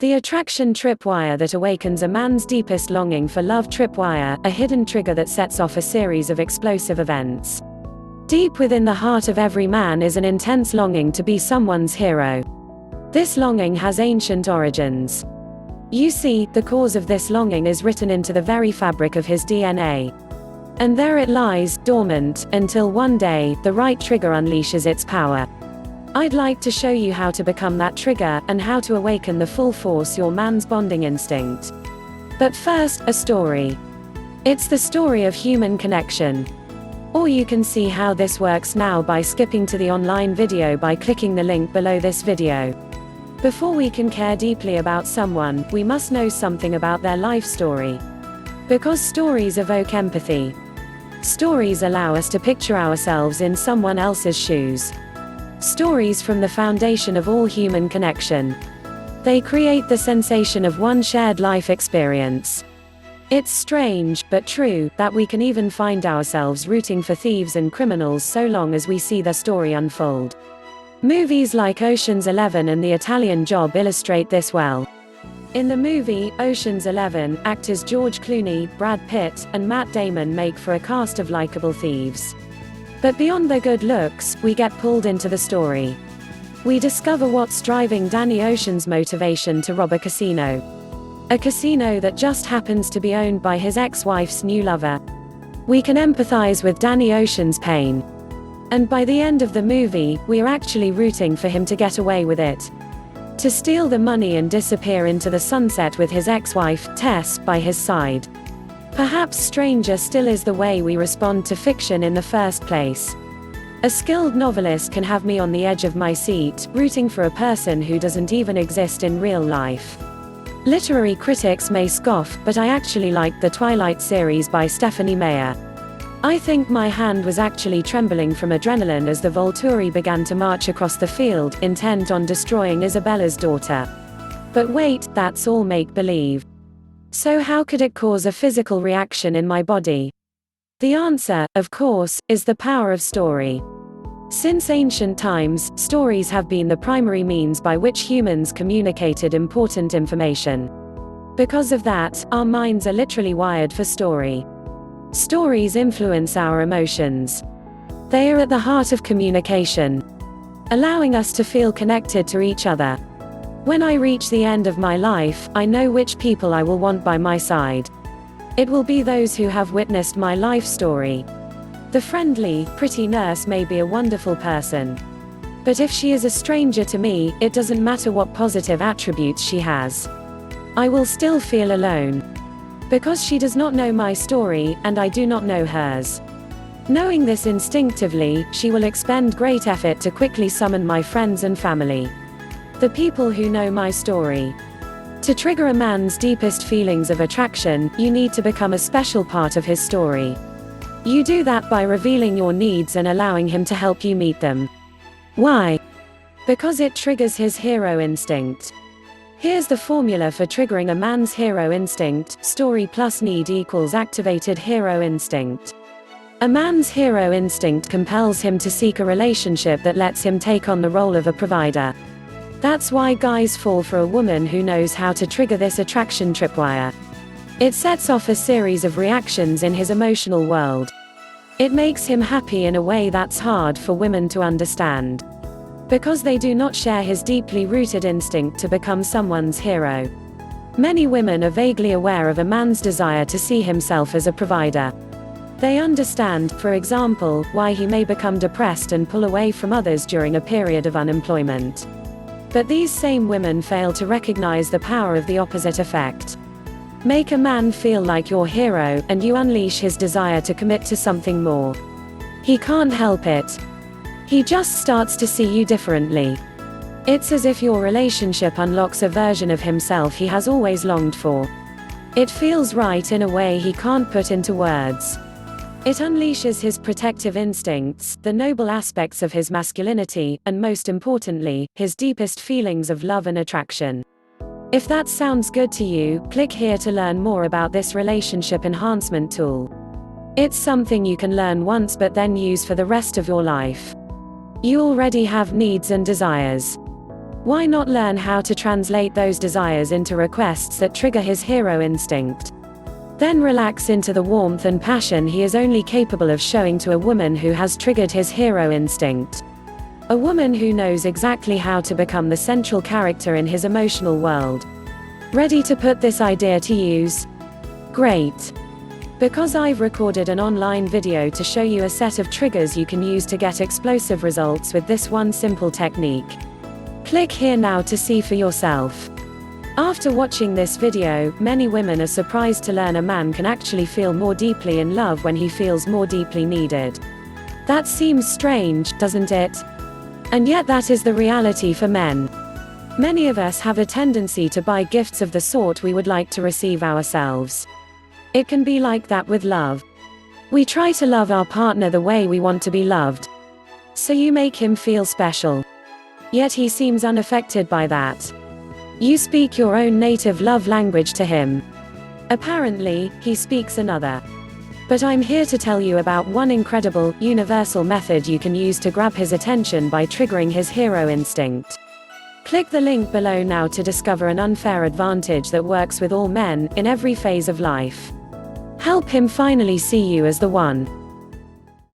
The attraction tripwire that awakens a man's deepest longing for love. Tripwire, a hidden trigger that sets off a series of explosive events. Deep within the heart of every man is an intense longing to be someone's hero. This longing has ancient origins. You see, the cause of this longing is written into the very fabric of his DNA. And there it lies, dormant, until one day, the right trigger unleashes its power. I'd like to show you how to become that trigger, and how to awaken the full force your man's bonding instinct. But first, a story. It's the story of human connection. Or you can see how this works now by skipping to the online video by clicking the link below this video. Before we can care deeply about someone, we must know something about their life story. Because stories evoke empathy. Stories allow us to picture ourselves in someone else's shoes. Stories form the foundation of all human connection. They create the sensation of one shared life experience. It's strange, but true, that we can even find ourselves rooting for thieves and criminals so long as we see their story unfold. Movies like Ocean's 11 and The Italian Job illustrate this well. In the movie, Ocean's 11, actors George Clooney, Brad Pitt, and Matt Damon make for a cast of likable thieves. But beyond their good looks, we get pulled into the story. We discover what's driving Danny Ocean's motivation to rob a casino. A casino that just happens to be owned by his ex-wife's new lover. We can empathize with Danny Ocean's pain. And by the end of the movie, we are actually rooting for him to get away with it. To steal the money and disappear into the sunset with his ex-wife, Tess, by his side. Perhaps stranger still is the way we respond to fiction in the first place. A skilled novelist can have me on the edge of my seat, rooting for a person who doesn't even exist in real life. Literary critics may scoff, but I actually liked the Twilight series by Stephenie Meyer. I think my hand was actually trembling from adrenaline as the Volturi began to march across the field, intent on destroying Isabella's daughter. But wait, that's all make-believe. So how could it cause a physical reaction in my body? The answer, of course, is the power of story. Since ancient times, stories have been the primary means by which humans communicated important information. Because of that, our minds are literally wired for story. Stories influence our emotions. They are at the heart of communication, allowing us to feel connected to each other. When I reach the end of my life, I know which people I will want by my side. It will be those who have witnessed my life story. The friendly, pretty nurse may be a wonderful person. But if she is a stranger to me, it doesn't matter what positive attributes she has. I will still feel alone. Because she does not know my story, and I do not know hers. Knowing this instinctively, she will expend great effort to quickly summon my friends and family. The people who know my story. To trigger a man's deepest feelings of attraction, you need to become a special part of his story. You do that by revealing your needs and allowing him to help you meet them. Why? Because it triggers his hero instinct. Here's the formula for triggering a man's hero instinct: story plus need equals activated hero instinct. A man's hero instinct compels him to seek a relationship that lets him take on the role of a provider. That's why guys fall for a woman who knows how to trigger this attraction tripwire. It sets off a series of reactions in his emotional world. It makes him happy in a way that's hard for women to understand. Because they do not share his deeply rooted instinct to become someone's hero. Many women are vaguely aware of a man's desire to see himself as a provider. They understand, for example, why he may become depressed and pull away from others during a period of unemployment. But these same women fail to recognize the power of the opposite effect. Make a man feel like your hero, and you unleash his desire to commit to something more. He can't help it. He just starts to see you differently. It's as if your relationship unlocks a version of himself he has always longed for. It feels right in a way he can't put into words. It unleashes his protective instincts, the noble aspects of his masculinity, and most importantly, his deepest feelings of love and attraction. If that sounds good to you, click here to learn more about this relationship enhancement tool. It's something you can learn once but then use for the rest of your life. You already have needs and desires. Why not learn how to translate those desires into requests that trigger his hero instinct? Then relax into the warmth and passion he is only capable of showing to a woman who has triggered his hero instinct. A woman who knows exactly how to become the central character in his emotional world. Ready to put this idea to use? Great! Because I've recorded an online video to show you a set of triggers you can use to get explosive results with this one simple technique. Click here now to see for yourself. After watching this video, many women are surprised to learn a man can actually feel more deeply in love when he feels more deeply needed. That seems strange, doesn't it? And yet that is the reality for men. Many of us have a tendency to buy gifts of the sort we would like to receive ourselves. It can be like that with love. We try to love our partner the way we want to be loved. So you make him feel special. Yet he seems unaffected by that. You speak your own native love language to him. Apparently, he speaks another. But I'm here to tell you about one incredible, universal method you can use to grab his attention by triggering his hero instinct. Click the link below now to discover an unfair advantage that works with all men, in every phase of life. Help him finally see you as the one.